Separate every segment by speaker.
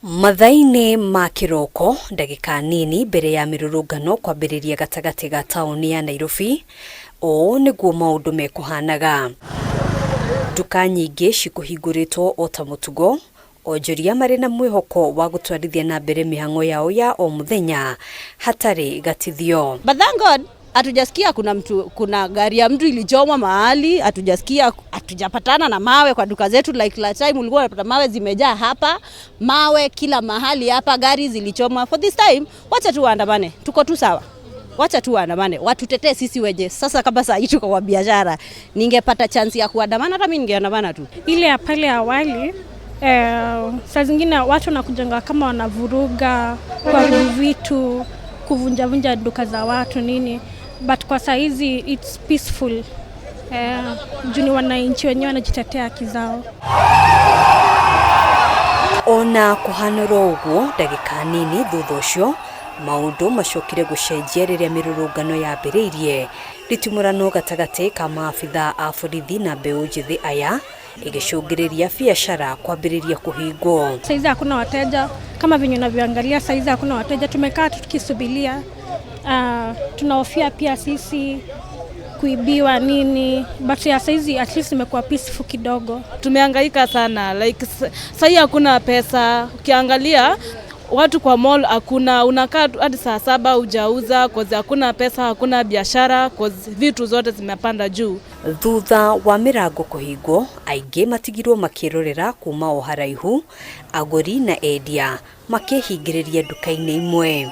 Speaker 1: Mathaini ma kiroko ndagika nini mbere ya mirurungano kwambiriria gatagati ga tauni ya Nairobi o niguo maundu mekuhanaga. Duka nyingi cikuhinguritwo o ta mutugo onjoria mari na mwihoko wa gutwarithia na mbere mihango yao ya o muthenya hatari gatithio.
Speaker 2: But thank God hatujasikia kuna gari ya mtu ilichomwa mahali, hatujapatana na mawe kwa duka zetu like last time ulikuwa unapata mawe zimejaa hapa, mawe kila mahali hapa, gari zilichomwa. For this time wacha tu waandamane, tuko tu sawa. Wacha tu waandamane, watutetee sisi wenyewe. Sasa kama saa hii tuko kwa biashara, ningepata chance ya kuandamana hata mimi ningeandamana tu.
Speaker 3: Ile ya pale awali saa zingine watu wanakujenga kama wanavuruga kwa vitu, kuvunja duka za watu nini, but kwa saa hizi it's peaceful. Juni wananchi wenyewe wanajitetea haki zao.
Speaker 1: Ona kuhanura uguo ndagika nini thutha ucio maundu macokire gucenjia riria mirurungano yambiriirie ritimurano gatagati ka maabitha a borithi na mbeu njithi aya igicungiriria biashara kwambiriria kuhingwo.
Speaker 3: Saizi hakuna wateja kama venye unavyoangalia, saizi hakuna wateja, tumekaa tukisubiria. Tunahofia pia sisi kuibiwa nini, but ya saizi at least imekuwa peaceful kidogo.
Speaker 4: Tumehangaika sana, like sasa hakuna pesa. Ukiangalia watu kwa mall hakuna, unakaa hadi saa 7 hujauza cause hakuna pesa, hakuna biashara cause vitu zote zimepanda juu.
Speaker 1: Thutha wa mirango kuhingwo aingi matigirwo makirorera kuma o haraihu, aguri na endia makihingiriria duka-ini imwe.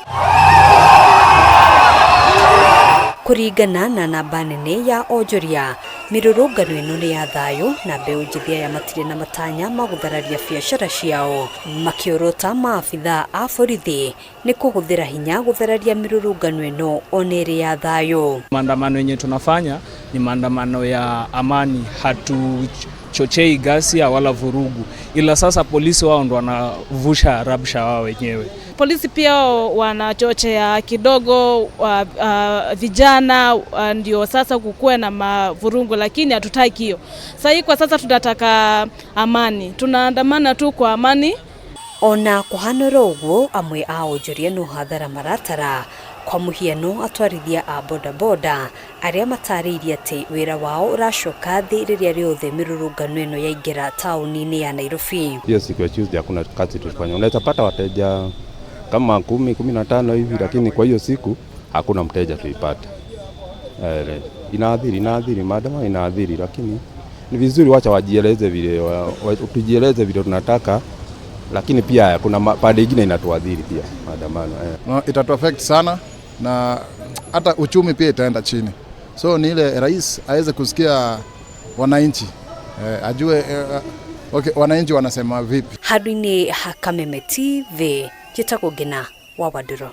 Speaker 1: Kuringana na namba nene ya onjoria, mirurungano ino ni ya thayu na mbeu njithi ya matire na matanya maguthararia biashara ciao. Makiorota maabitha a borithi ni kuhuthira hinya guthararia mirurungano ino onere ya thayu.
Speaker 5: Maandamano yenye tunafanya ni maandamano ya amani, hatuchochei ghasia wala vurugu, ila sasa polisi wao ndo wanavusha rabsha wao wenyewe.
Speaker 4: Polisi pia wanachochea kidogo vijana, ndio sasa kukue na mavurungu, lakini hatutaki hiyo. Sasa kwa sasa tunataka amani, tunaandamana tu kwa amani.
Speaker 1: Ona kuhanura uguo amwe a onjoria no hathara maratara, kwa muhiano atwarithia a bodaboda aria matariirie ati wira wao uracoka thi riria riothe mirurungano ino yaingira tauni-ini ya Nairobi.
Speaker 6: Hiyo siku ya Tuesday hakuna kazi tulifanya. Unaweza pata wateja kama 10-15 hivi, lakini kwa hiyo siku hakuna mteja tuipata. Inaadhiri maandamano inaadhiri, lakini ni vizuri wacha wajieleze vile tujieleze vile tunataka, lakini pia kuna pande nyingine inatuadhiri pia maandamano.
Speaker 7: No, itatu affect sana na hata uchumi pia itaenda chini. So ni ile rais aweze kusikia wananchi, ajue okay, wananchi wanasema vipi.
Speaker 1: Hadwini Hakameme TV Jitagogena wa Waduro.